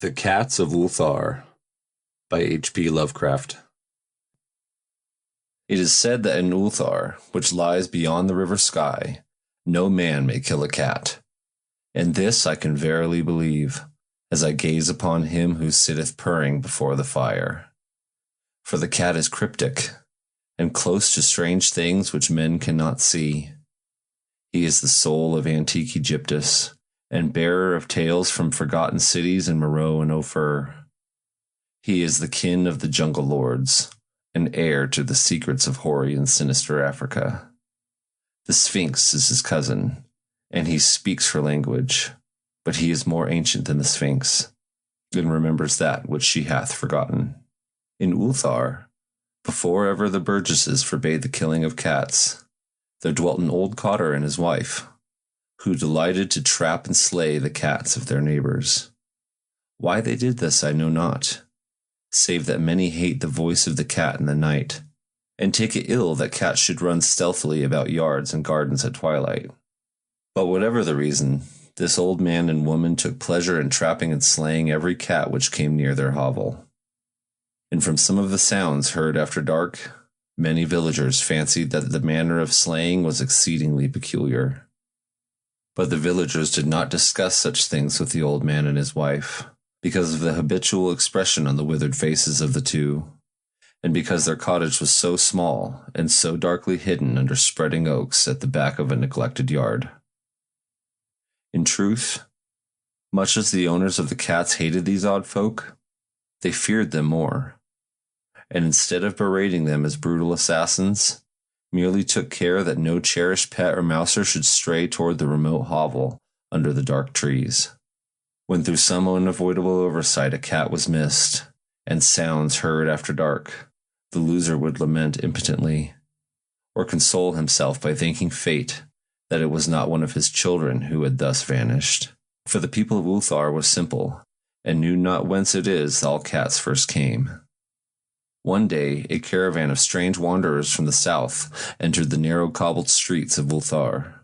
The Cats of Ulthar by HP Lovecraft. It is said that in Ulthar, which lies beyond the river Sky, no man may kill a cat. And this I can verily believe, as I gaze upon him who sitteth purring before the fire. For the cat is cryptic, and close to strange things which men cannot see. He is the soul of antique Egyptus, and bearer of tales from forgotten cities in Meroe and Ophir. He is the kin of the jungle lords, and heir to the secrets of hoary and sinister Africa. The Sphinx is his cousin, and he speaks her language, but he is more ancient than the Sphinx, and remembers that which she hath forgotten. In Ulthar, before ever the burgesses forbade the killing of cats, there dwelt an old cotter and his wife, who delighted to trap and slay the cats of their neighbors. Why they did this I know not, save that many hate the voice of the cat in the night, and take it ill that cats should run stealthily about yards and gardens at twilight. But whatever the reason, this old man and woman took pleasure in trapping and slaying every cat which came near their hovel. And from some of the sounds heard after dark, many villagers fancied that the manner of slaying was exceedingly peculiar. But the villagers did not discuss such things with the old man and his wife, because of the habitual expression on the withered faces of the two, and because their cottage was so small and so darkly hidden under spreading oaks at the back of a neglected yard. In truth, much as the owners of the cats hated these odd folk, they feared them more, and instead of berating them as brutal assassins, merely took care that no cherished pet or mouser should stray toward the remote hovel under the dark trees. When through some unavoidable oversight a cat was missed, and sounds heard after dark, the loser would lament impotently, or console himself by thanking fate that it was not one of his children who had thus vanished. For the people of Ulthar was simple, and knew not whence it is all cats first came. One day, a caravan of strange wanderers from the south entered the narrow cobbled streets of Ulthar.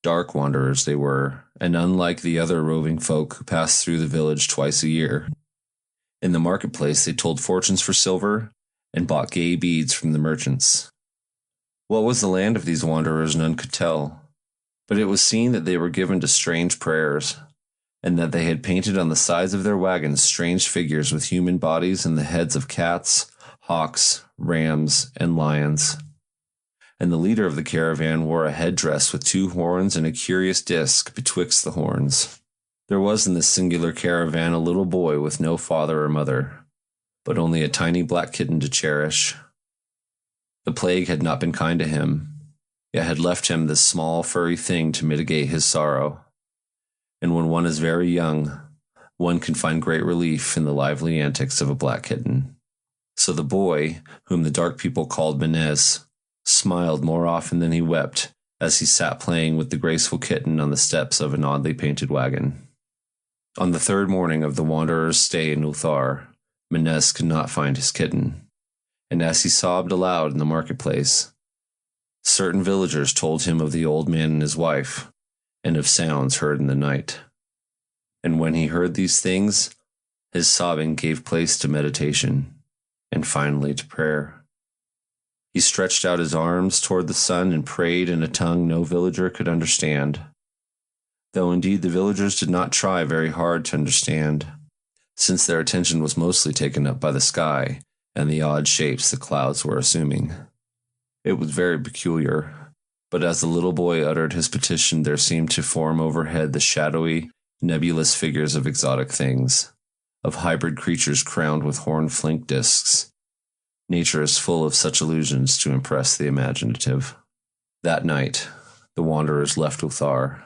Dark wanderers they were, and unlike the other roving folk who passed through the village twice a year. In the marketplace they told fortunes for silver, and bought gay beads from the merchants. What was the land of these wanderers none could tell, but it was seen that they were given to strange prayers, and that they had painted on the sides of their wagons strange figures with human bodies and the heads of cats, hawks, rams, and lions. And the leader of the caravan wore a headdress with 2 horns and a curious disc betwixt the horns. There was in this singular caravan a little boy with no father or mother, but only a tiny black kitten to cherish. The plague had not been kind to him, yet had left him this small furry thing to mitigate his sorrow. And when one is very young, one can find great relief in the lively antics of a black kitten. So the boy, whom the dark people called Menez, smiled more often than he wept as he sat playing with the graceful kitten on the steps of an oddly painted wagon. On the 3rd morning of the wanderer's stay in Ulthar, Menez could not find his kitten, and as he sobbed aloud in the marketplace, certain villagers told him of the old man and his wife, and of sounds heard in the night. And when he heard these things, his sobbing gave place to meditation, and finally to prayer. He stretched out his arms toward the sun and prayed in a tongue no villager could understand, though indeed the villagers did not try very hard to understand, since their attention was mostly taken up by the sky and the odd shapes the clouds were assuming. It was very peculiar, but as the little boy uttered his petition, there seemed to form overhead the shadowy, nebulous figures of exotic things, of hybrid creatures crowned with horn-flanked discs. Nature is full of such illusions to impress the imaginative. That night, the wanderers left Ulthar,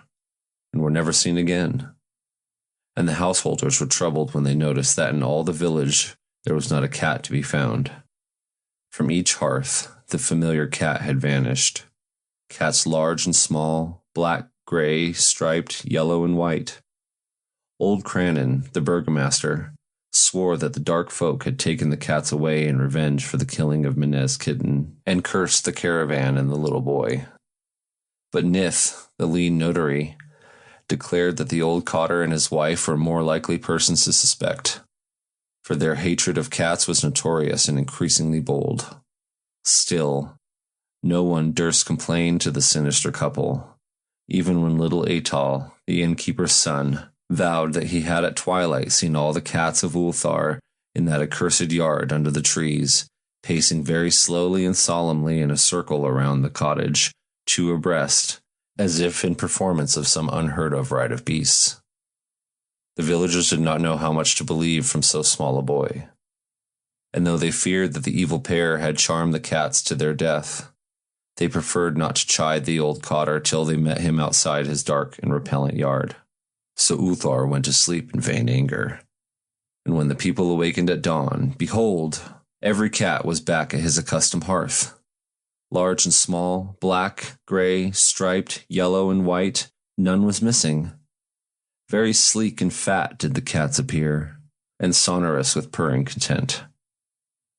and were never seen again. And the householders were troubled when they noticed that in all the village there was not a cat to be found. From each hearth, the familiar cat had vanished. Cats large and small, black, gray, striped, yellow, and white. Old Cranon, the burgomaster, swore that the dark folk had taken the cats away in revenge for the killing of Menez's kitten, and cursed the caravan and the little boy. But Nith, the lean notary, declared that the old cotter and his wife were more likely persons to suspect, for their hatred of cats was notorious and increasingly bold. Still, no one durst complain to the sinister couple, even when little Atal, the innkeeper's son, vowed that he had at twilight seen all the cats of Ulthar in that accursed yard under the trees, pacing very slowly and solemnly in a circle around the cottage, two abreast, as if in performance of some unheard-of rite of beasts. The villagers did not know how much to believe from so small a boy, and though they feared that the evil pair had charmed the cats to their death, they preferred not to chide the old cotter till they met him outside his dark and repellent yard. So Ulthar went to sleep in vain anger. And when the people awakened at dawn, behold, every cat was back at his accustomed hearth. Large and small, black, gray, striped, yellow, and white, none was missing. Very sleek and fat did the cats appear, and sonorous with purring content.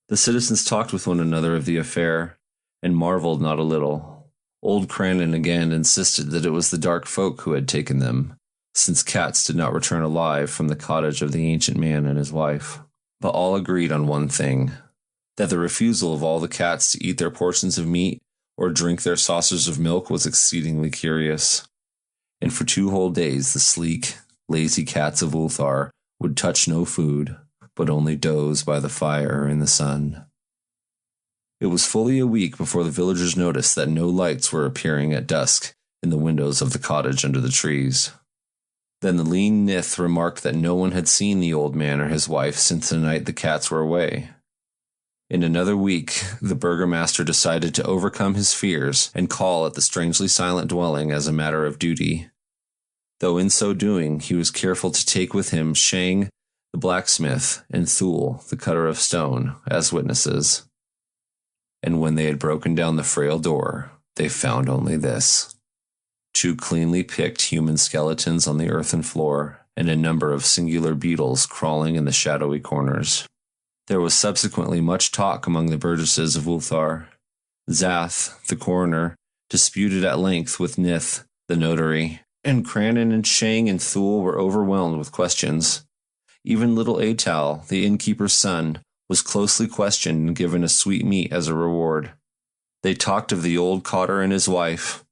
The citizens talked with one another of the affair, and marveled not a little. Old Cranon again insisted that it was the dark folk who had taken them, since cats did not return alive from the cottage of the ancient man and his wife. But all agreed on one thing, that the refusal of all the cats to eat their portions of meat or drink their saucers of milk was exceedingly curious. And for 2 whole days the sleek, lazy cats of Ulthar would touch no food, but only doze by the fire in the sun. It was fully a week before the villagers noticed that no lights were appearing at dusk in the windows of the cottage under the trees. Then the lean Nith remarked that no one had seen the old man or his wife since the night the cats were away. In another week, the burgomaster decided to overcome his fears and call at the strangely silent dwelling as a matter of duty, though in so doing he was careful to take with him Shang, the blacksmith, and Thule, the cutter of stone, as witnesses. And when they had broken down the frail door, they found only this: 2 cleanly picked human skeletons on the earthen floor, and a number of singular beetles crawling in the shadowy corners. There was subsequently much talk among the burgesses of Ulthar. Zath, the coroner, disputed at length with Nith, the notary, and Cranon and Shang and Thule were overwhelmed with questions. Even little Atal, the innkeeper's son, was closely questioned and given a sweetmeat as a reward. They talked of the old cotter and his wife,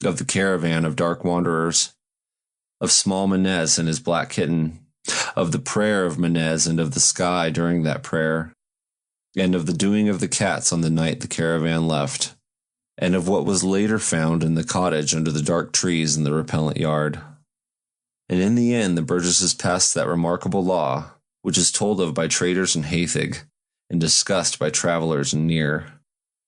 of the caravan of dark wanderers, of small Menez and his black kitten, of the prayer of Menez and of the sky during that prayer, and of the doing of the cats on the night the caravan left, and of what was later found in the cottage under the dark trees in the repellent yard. And in the end the burgesses passed that remarkable law, which is told of by traders in Hathig, and discussed by travelers in near,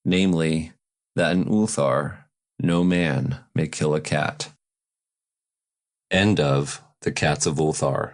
namely, that in Ulthar no man may kill a cat. End of The Cats of Ulthar.